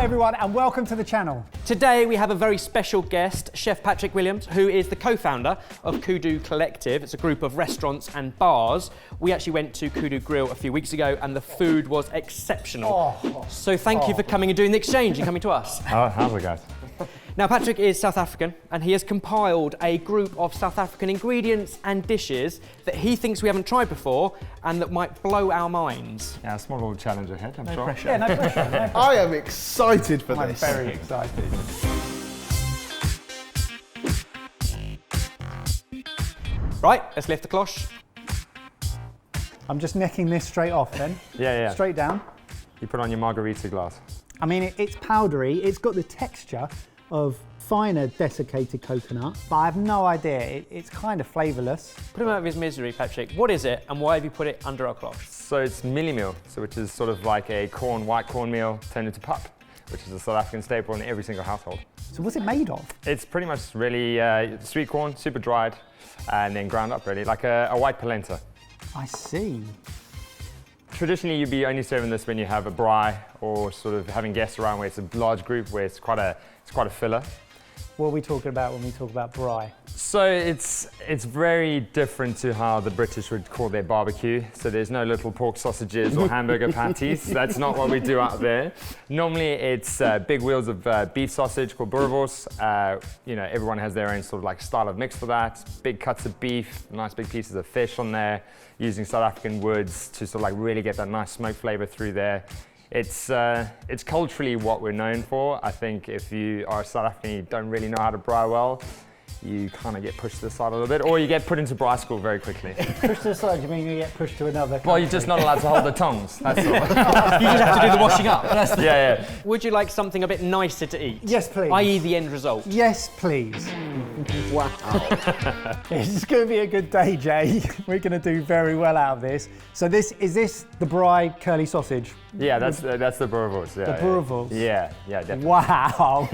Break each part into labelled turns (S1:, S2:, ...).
S1: everyone, and welcome to the channel.
S2: Today we have a very special guest, Chef Patrick Williams, who is the co-founder of Kudu Collective. It's a group of restaurants and bars. We actually went to Kudu Grill a few weeks ago and the food was exceptional. So thank you for coming and doing the exchange and coming to us.
S3: Oh, how's it, guys?
S2: Now, Patrick is South African and he has compiled a group of South African ingredients and dishes that he thinks we haven't tried before and that might blow our minds.
S3: Yeah, a small little challenge ahead, I'm sure.
S2: No pressure.
S1: Yeah, no pressure. No pressure.
S4: I am excited for
S1: I'm
S4: this.
S1: very excited.
S2: Right, let's lift the cloche.
S1: I'm just necking this straight off then.
S3: Yeah.
S1: Straight down.
S3: You put on your margarita glass.
S1: I mean, it's powdery. It's got the texture of finer desiccated coconut, but I have no idea. It's kind of flavourless.
S2: Put him out of his misery, Patrick. What is it and why have you put it under our cloche?
S3: So it's millie meal, which is sort of like a white cornmeal turned into pap, which is a South African staple in every single household.
S1: So what's it made of?
S3: It's pretty much really sweet corn, super dried, and then ground up really, like a white polenta.
S1: I see.
S3: Traditionally, you'd be only serving this when you have a braai or sort of having guests around where it's a large group, where it's quite a filler.
S1: What are we talking about when we talk about braai?
S3: So it's very different to how the British would call their barbecue. So there's no little pork sausages or hamburger patties. That's not what we do out there. Normally it's big wheels of beef sausage called boerewors. You know, everyone has their own sort of like style of mix for that. Big cuts of beef, nice big pieces of fish on there, using South African woods to sort of like really get that nice smoke flavor through there. It's culturally what we're known for. I think if you are South African and you don't really know how to braai well, you kind of get pushed to the side a little bit, or you get put into braai school very quickly.
S1: Pushed to the side, you mean you get pushed to another country?
S3: Well, you're just not allowed to hold the tongs, that's all.
S2: You just have to do the washing up.
S3: Yeah.
S2: Would you like something a bit nicer to eat?
S1: Yes, please.
S2: I.e. the end result?
S1: Yes, please.
S4: Wow.
S1: It's going to be a good day, Jay. We're going to do very well out of this. So is this the braai curly sausage?
S3: Yeah, that's the boerewors. Yeah,
S1: The boerewors?
S3: Yeah, definitely.
S1: Wow.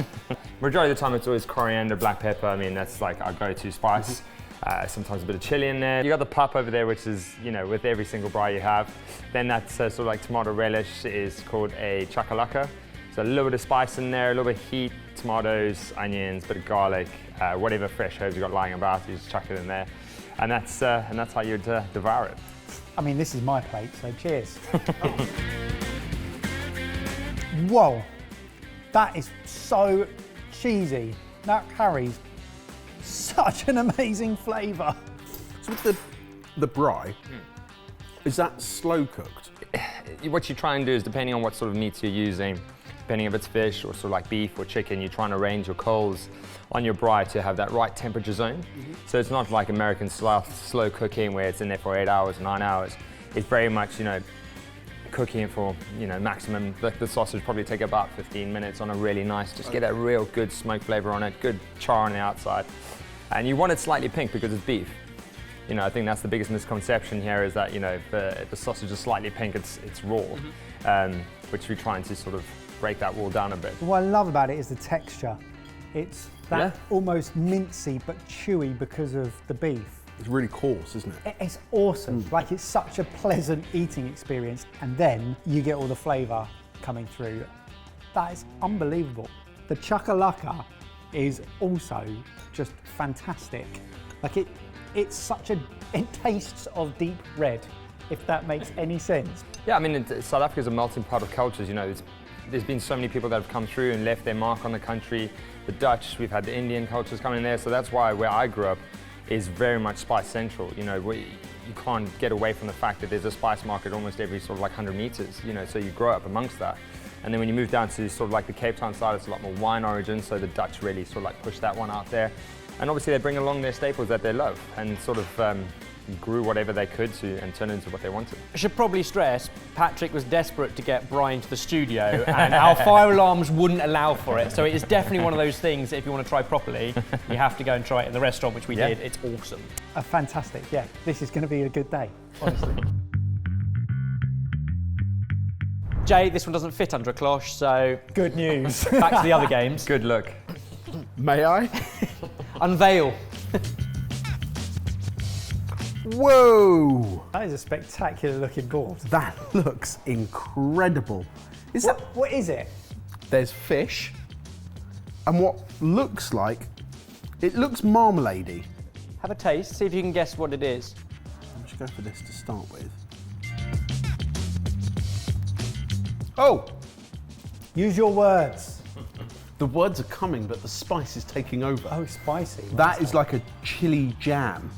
S3: Majority of the time it's always coriander, black pepper. I mean, that's like our go-to spice. Sometimes a bit of chili in there. You got the pap over there, which is, you know, with every single braai you have. Then that's sort of like tomato relish is called a chakalaka. So a little bit of spice in there, a little bit of heat, tomatoes, onions, bit of garlic, whatever fresh herbs you got lying about, you just chuck it in there. And that's how you'd devour it.
S1: I mean, this is my plate, so cheers. Whoa, that is so cheesy. That carries such an amazing flavour.
S4: So with the braai, is that slow cooked?
S3: What you try and do is, depending on what sort of meats you're using, depending if it's fish or sort of like beef or chicken, you're trying to arrange your coals on your braai to have that right temperature zone. So it's not like American style slow cooking where it's in there for 8 hours, 9 hours. It's very much, you know, cooking it for, you know, maximum. The sausage probably take about 15 minutes on a really nice, just get that real good smoke flavor on it, good char on the outside. And you want it slightly pink because it's beef. You know, I think that's the biggest misconception here is that, you know, if the sausage is slightly pink, it's raw, which we're trying to sort of break that wall down a bit.
S1: What I love about it is the texture. It's that almost mincy but chewy because of the beef.
S4: It's really coarse, isn't it?
S1: It's awesome. Like, it's such a pleasant eating experience, and then you get all the flavour coming through. That is unbelievable. The chakalaka is also just fantastic. Like, it tastes of deep red, if that makes any sense.
S3: Yeah, I mean, South Africa is a melting pot of cultures. You know, there's been so many people that have come through and left their mark on the country. The Dutch, we've had the Indian cultures coming in there, so that's why where I grew up is very much spice central. You know, you can't get away from the fact that there's a spice market almost every sort of like 100 meters, you know, so you grow up amongst that. And then when you move down to sort of like the Cape Town side, it's a lot more wine origin, so the Dutch really sort of like push that one out there. And obviously they bring along their staples that they love and sort of grew whatever they could to and turn it into what they wanted.
S2: I should probably stress, Patrick was desperate to get Brian to the studio and our fire alarms wouldn't allow for it. So it is definitely one of those things that if you want to try properly, you have to go and try it in the restaurant, which we did. It's awesome.
S1: Fantastic, yeah. This is going to be a good day, honestly.
S2: Jay, this one doesn't fit under a cloche, so
S1: Good news.
S2: back to the other games.
S3: Good look.
S4: May I?
S2: Unveil.
S4: Whoa!
S1: That is a spectacular looking board.
S4: That looks incredible. Is that?
S1: What is it?
S4: there's fish, and what looks like, it looks marmaladey.
S2: Have a taste, see if you can guess what it is.
S4: I'm just go for this to start with. Oh!
S1: Use your words.
S4: The words are coming, but the spice is taking over.
S1: Oh, spicy.
S4: That is like a chili jam.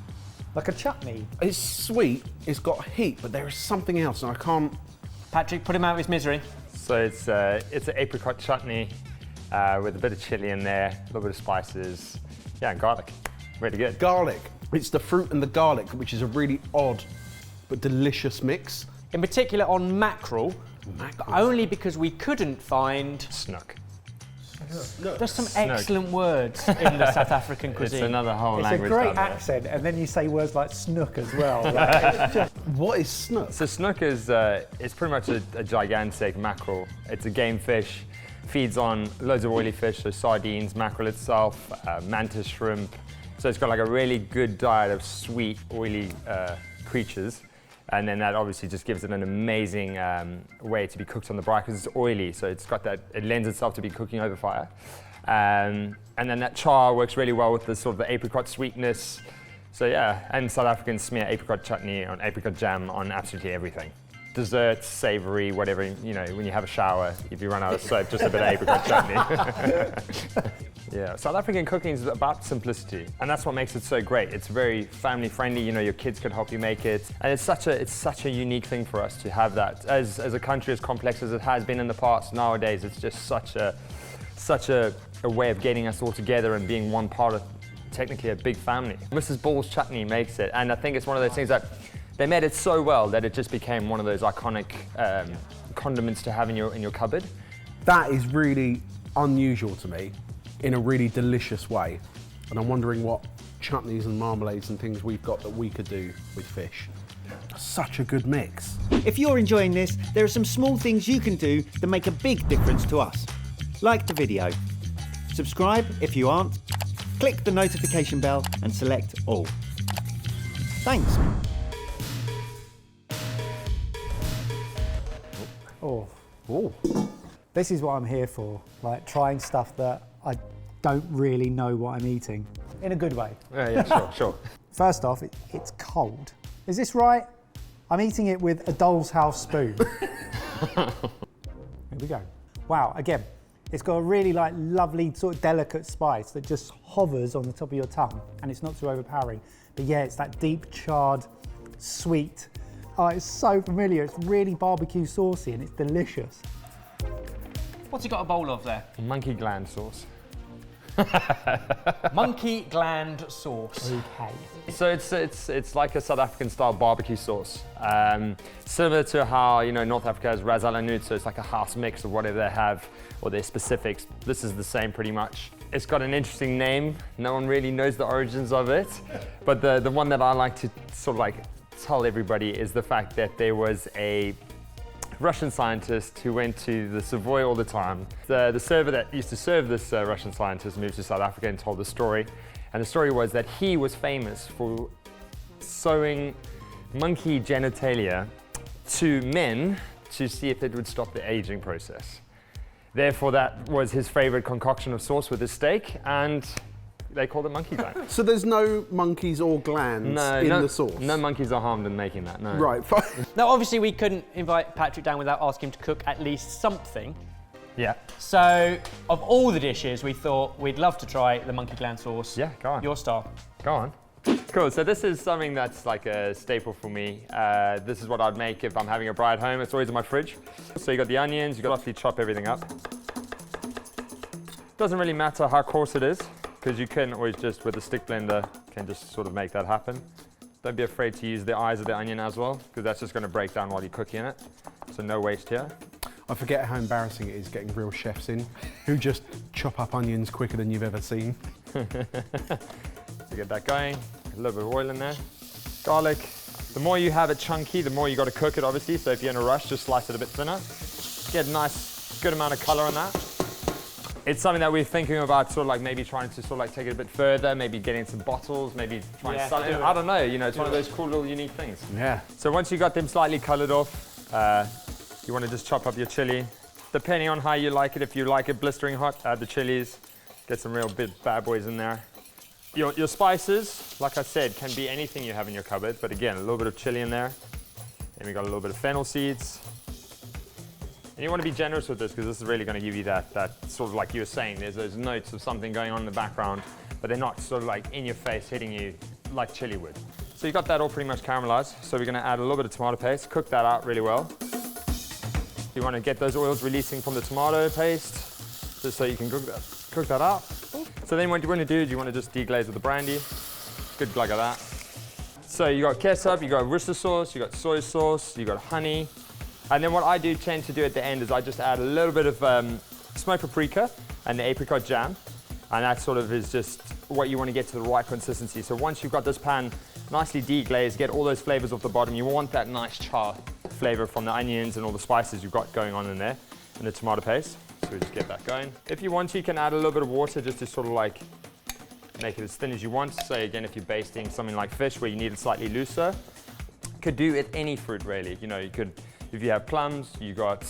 S1: Like a chutney.
S4: It's sweet, it's got heat, but there is something else, and I can't...
S2: Patrick, put him out of his misery.
S3: So it's an apricot chutney with a bit of chili in there, a little bit of spices, yeah, and garlic. Really good.
S4: Garlic. It's the fruit and the garlic, which is a really odd but delicious mix.
S2: In particular on mackerel, but only because we couldn't find...
S3: Snook.
S2: There's some excellent words in the South African cuisine.
S3: It's another whole
S1: It's
S3: language.
S1: a great
S3: down there.
S1: accent, and then you say words like snook as well.
S4: What is snook?
S3: So snook is it's pretty much a gigantic mackerel. It's a game fish, feeds on loads of oily fish, so sardines, mackerel itself, mantis shrimp. So it's got like a really good diet of sweet, oily creatures. And then that obviously just gives it an amazing way to be cooked on the braai because it's oily, so it's got that, it lends itself to be cooking over fire. And then that char works really well with the sort of the apricot sweetness. So yeah, and South Africans smear apricot chutney on apricot jam on absolutely everything. Desserts, savory, whatever, you know, when you have a shower, if you run out of soap, just a bit of apricot chutney. Yeah, South African cooking is about simplicity, and that's what makes it so great. It's very family friendly, you know, your kids could help you make it, and it's such a unique thing for us to have that. As a country as complex as it has been in the past, nowadays it's just such a way of getting us all together and being one part of technically a big family. Mrs. Ball's chutney makes it, and I think it's one of those things that they made it so well that it just became one of those iconic condiments to have in your cupboard.
S4: That is really unusual to me in a really delicious way. And I'm wondering what chutneys and marmalades and things we've got that we could do with fish. Such a good mix.
S5: If you're enjoying this, there are some small things you can do that make a big difference to us. Like the video, subscribe if you aren't, click the notification bell and select all. Thanks.
S1: Oh,
S4: Oh,
S1: this is what I'm here for, like trying stuff that I don't really know what I'm eating, in a good way.
S3: Yeah, sure.
S1: First off, it's cold. Is this right? I'm eating it with a doll's house spoon. Here we go. Wow, again, it's got a really like lovely sort of delicate spice that just hovers on the top of your tongue, and it's not too overpowering. But yeah, it's that deep charred, sweet. Oh, it's so familiar. It's really barbecue saucy and it's delicious.
S2: What's he got a bowl of there?
S3: Monkey gland sauce.
S2: Monkey gland sauce.
S1: Okay.
S3: So it's like a South African style barbecue sauce. Similar to how, you know, North Africa has ras al hanout, so it's like a house mix of whatever they have or their specifics. This is the same pretty much. It's got an interesting name. No one really knows the origins of it. But the one that I like to sort of like tell everybody is the fact that there was a Russian scientist who went to the Savoy all the time. The server that used to serve this Russian scientist moved to South Africa and told the story. And the story was that he was famous for sewing monkey genitalia to men to see if it would stop the aging process. Therefore, that was his favorite concoction of sauce with his steak, and they called it monkey gland.
S4: so there's no monkeys or glands in the sauce?
S3: No monkeys are harmed in making that, no.
S4: Right, fine.
S2: Now, obviously, we couldn't invite Patrick down without asking him to cook at least something.
S3: Yeah.
S2: So, of all the dishes, we thought we'd love to try the monkey gland sauce.
S3: Yeah, go on.
S2: Your style.
S3: Go on. Cool, so this is something that's like a staple for me. This is what I'd make if I'm having a braai at home. It's always in my fridge. So you got the onions, you got to roughly chop everything up. Doesn't really matter how coarse it is, because you can always just, with a stick blender, can just sort of make that happen. Don't be afraid to use the eyes of the onion as well, because that's just going to break down while you're cooking it. So no waste here.
S4: I forget how embarrassing it is getting real chefs in who just chop up onions quicker than you've ever seen.
S3: So get that going, a little bit of oil in there. Garlic. The more you have it chunky, the more you got to cook it, obviously. So if you're in a rush, just slice it a bit thinner. Get a nice, good amount of color on that. It's something that we're thinking about, sort of like maybe trying to sort of like take it a bit further, maybe getting some bottles, maybe trying to sell it. I don't know, you know, it's one of those cool little unique things.
S4: Yeah.
S3: So once you got them slightly colored off, you want to just chop up your chili. depending on how you like it. If you like it blistering hot, add the chilies. Get some real big bad boys in there. Your spices, like I said, can be anything you have in your cupboard, but again, a little bit of chili in there. And we got a little bit of fennel seeds. And you want to be generous with this because this is really going to give you that sort of like you were saying, there's those notes of something going on in the background, but they're not sort of like in your face hitting you like chili would. So you got that all pretty much caramelized. So we're going to add a little bit of tomato paste, cook that out really well. You want to get those oils releasing from the tomato paste, just so you can cook that out. So then what you want to do is you want to just deglaze with the brandy. Good glug of that. So you got ketchup, you got Worcester sauce, you got soy sauce, you got honey. And then what I do tend to do at the end is I just add a little bit of smoked paprika and the apricot jam. And that sort of is just what you want to get to the right consistency. So once you've got this pan nicely deglazed, get all those flavors off the bottom, you want that nice char flavor from the onions and all the spices you've got going on in there, and the tomato paste. So we just get that going. If you want to, you can add a little bit of water just to sort of like make it as thin as you want. So again, if you're basting something like fish where you need it slightly looser, could do it any fruit really. You know, you could, if you have plums, you got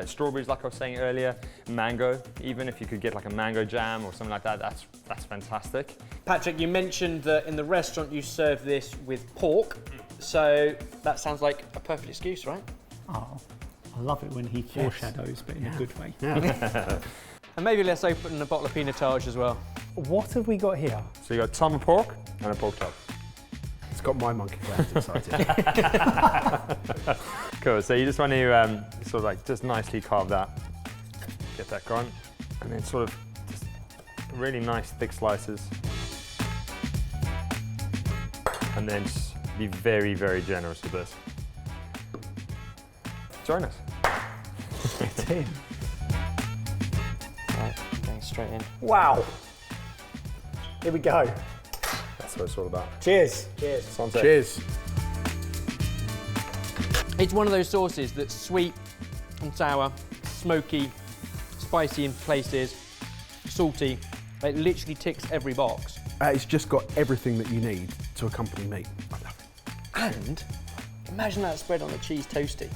S3: strawberries like I was saying earlier, mango, even if you could get like a mango jam or something like that, that's fantastic.
S2: Patrick, you mentioned that in the restaurant you serve this with pork, so that sounds like a perfect excuse, right?
S1: Oh, I love it when he foreshadows, but in a good way.
S4: Yeah.
S2: And maybe let's open a bottle of pinotage as well.
S1: What have we got here?
S3: So you got tomahawk pork and a pork chop.
S4: It's got my monkey gland excited.
S3: Cool, so you just want to sort of like just nicely carve that, get that gone, and then sort of just really nice thick slices. And then just be very, very generous with this. Join us.
S1: It's in.
S2: Right, going straight in.
S1: Wow. Here we go.
S3: That's what it's all about.
S1: Cheers.
S2: Cheers.
S3: Santé.
S4: Cheers.
S2: It's one of those sauces that's sweet and sour, smoky, spicy in places, salty. It literally ticks every box.
S4: It's just got everything that you need to accompany meat. I love it.
S2: And imagine that spread on a cheese toasty.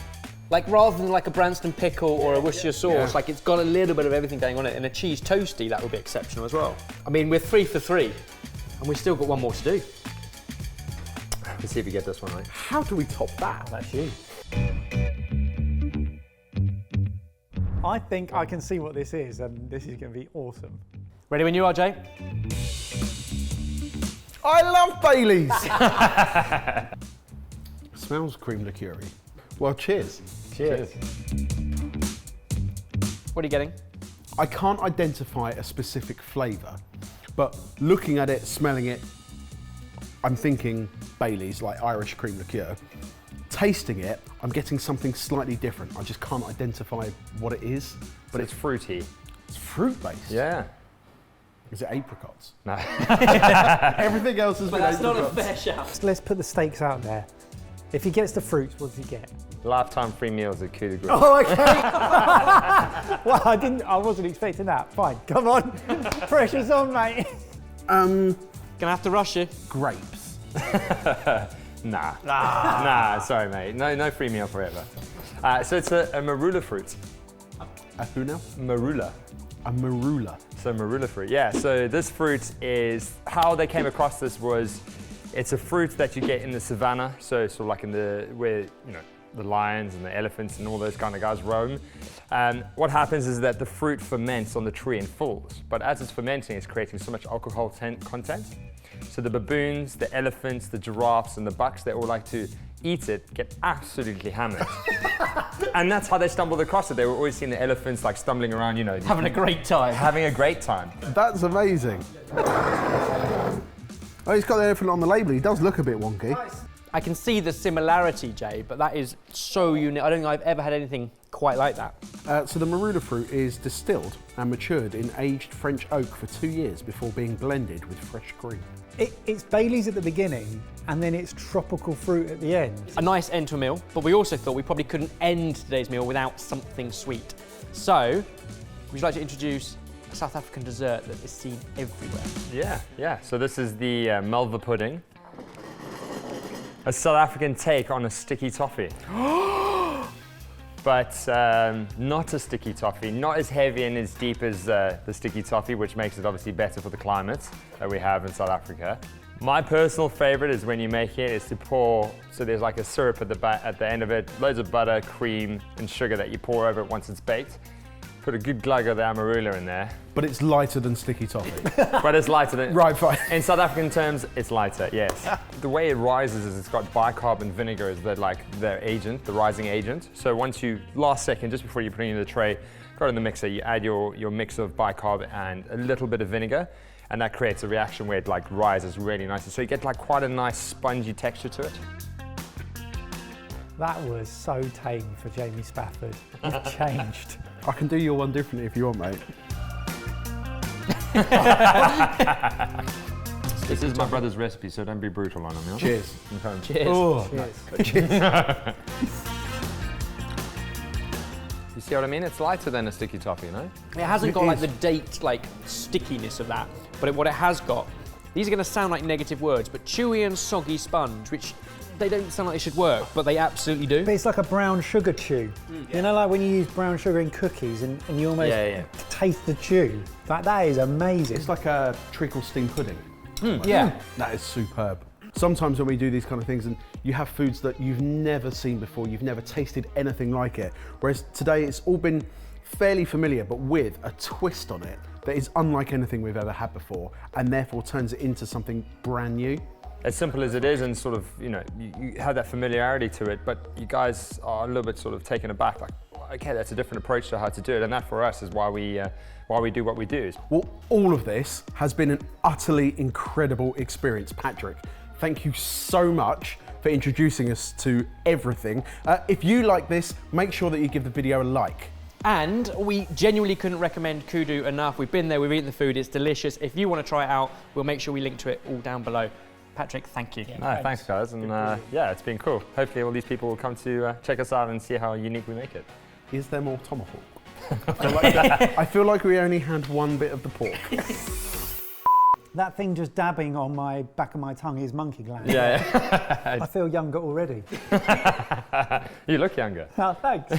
S2: Like rather than like a Branston pickle or a Worcestershire sauce, like it's got a little bit of everything going on it. And a cheese toasty, that would be exceptional as well. I mean, we're 3 for 3 and we've still got one more to do.
S3: Let's see if we get this one right.
S4: How do we top that?
S1: That's you. I think I can see what this is, and this is going to be awesome.
S2: Ready when you are, Jay?
S4: I love Baileys! Smells cream liqueur-y. Well, cheers.
S1: Cheers.
S2: What are you getting?
S4: I can't identify a specific flavour, but looking at it, smelling it, I'm thinking Baileys, like Irish cream liqueur. Tasting it, I'm getting something slightly different. I just can't identify what it is,
S3: But it's fruity.
S4: it's fruit-based.
S3: Yeah.
S4: Is it apricots?
S3: No.
S4: Everything else has been apricots.
S2: fair shout.
S1: Let's put the stakes out there. If he gets the fruits, what does he get?
S3: Lifetime free meals at Kudu Grill.
S1: Oh, okay. Well, I wasn't expecting that. Fine, come on. Pressure's on, mate.
S2: Gonna have to rush you.
S4: Grapes.
S3: Nah, sorry mate. No free meal forever. So it's a marula fruit.
S4: A who now?
S3: Marula.
S4: A marula.
S3: So marula fruit, yeah. So this fruit is, how they came across this was, it's a fruit that you get in the savannah. So sort of like in where, you know, the lions and the elephants and all those kind of guys roam. And what happens is that the fruit ferments on the tree and falls. But as it's fermenting, it's creating so much alcohol content. So the baboons, the elephants, the giraffes, and the bucks, they all like to eat it, get absolutely hammered. And that's how they stumbled across it. They were always seeing the elephants like stumbling around, you know.
S2: Having a great time.
S3: Having a great time.
S4: That's amazing. Oh, he's got the elephant on the label. He does look a bit wonky.
S2: I can see the similarity, Jay, but that is so unique. I don't think I've ever had anything quite like that.
S4: So the marula fruit is distilled and matured in aged French oak for 2 years before being blended with fresh cream.
S1: It's Baileys at the beginning, and then it's tropical fruit at the end.
S2: A nice end to a meal, but we also thought we probably couldn't end today's meal without something sweet. So, would you like to introduce a South African dessert that is seen everywhere?
S3: Yeah. So this is the Melva pudding. A South African take on a sticky toffee. but not a sticky toffee, not as heavy and as deep as the sticky toffee, which makes it obviously better for the climate that we have in South Africa. My personal favorite is when you make it is to pour, so there's like a syrup at the end of it, loads of butter, cream and sugar that you pour over it once it's baked. Put a good glug of the Amarula in there.
S4: But it's lighter than sticky toffee.
S3: But it's lighter than...
S4: Right, fine.
S3: In South African terms, it's lighter, yes. The way it rises is it's got bicarb and vinegar as the agent, the rising agent. So once you, last second, just before you put it in the tray, got it in the mixer, you add your mix of bicarb and a little bit of vinegar, and that creates a reaction where it like rises really nicely. So you get like quite a nice spongy texture to it.
S1: That was so tame for Jamie Spafford. You've changed.
S4: I can do your one differently if you want, mate.
S3: This is my brother's recipe, so don't be brutal on him. Yeah?
S4: Cheers.
S3: Okay.
S2: Cheers.
S1: Oh,
S4: Cheers.
S3: You see what I mean? It's lighter than a sticky toffee, you know?
S2: It hasn't got
S4: It
S2: like
S4: is.
S2: the date like stickiness of that, but what it has got, these are going to sound like negative words, but chewy and soggy sponge, which they don't sound like they should work, but they absolutely do.
S1: But it's like a brown sugar chew. You know, like when you use brown sugar in cookies and you almost taste the chew. That is amazing.
S4: It's like a treacle steam pudding.
S2: Yeah.
S4: That is superb. Sometimes when we do these kind of things and you have foods that you've never seen before, you've never tasted anything like it, whereas today it's all been fairly familiar but with a twist on it that is unlike anything we've ever had before and therefore turns it into something brand new.
S3: As simple as it is, and sort of, you know, you have that familiarity to it, but you guys are a little bit sort of taken aback, like, okay, that's a different approach to how to do it, and that for us is why we do what we do.
S4: Well, all of this has been an utterly incredible experience. Patrick, thank you so much for introducing us to everything. If you like this, make sure that you give the video a like.
S2: And we genuinely couldn't recommend Kudu enough. We've been there, we've eaten the food, it's delicious. If you want to try it out, we'll make sure we link to it all down below. Patrick, thank you.
S3: No, thanks guys, and yeah, it's been cool. Hopefully all these people will come to check us out and see how unique we make it.
S4: Is there more tomahawk? I feel like we only had one bit of the pork.
S1: That thing just dabbing on my back of my tongue is monkey gland.
S3: Yeah.
S1: I feel younger already.
S3: You look younger.
S1: Oh, thanks.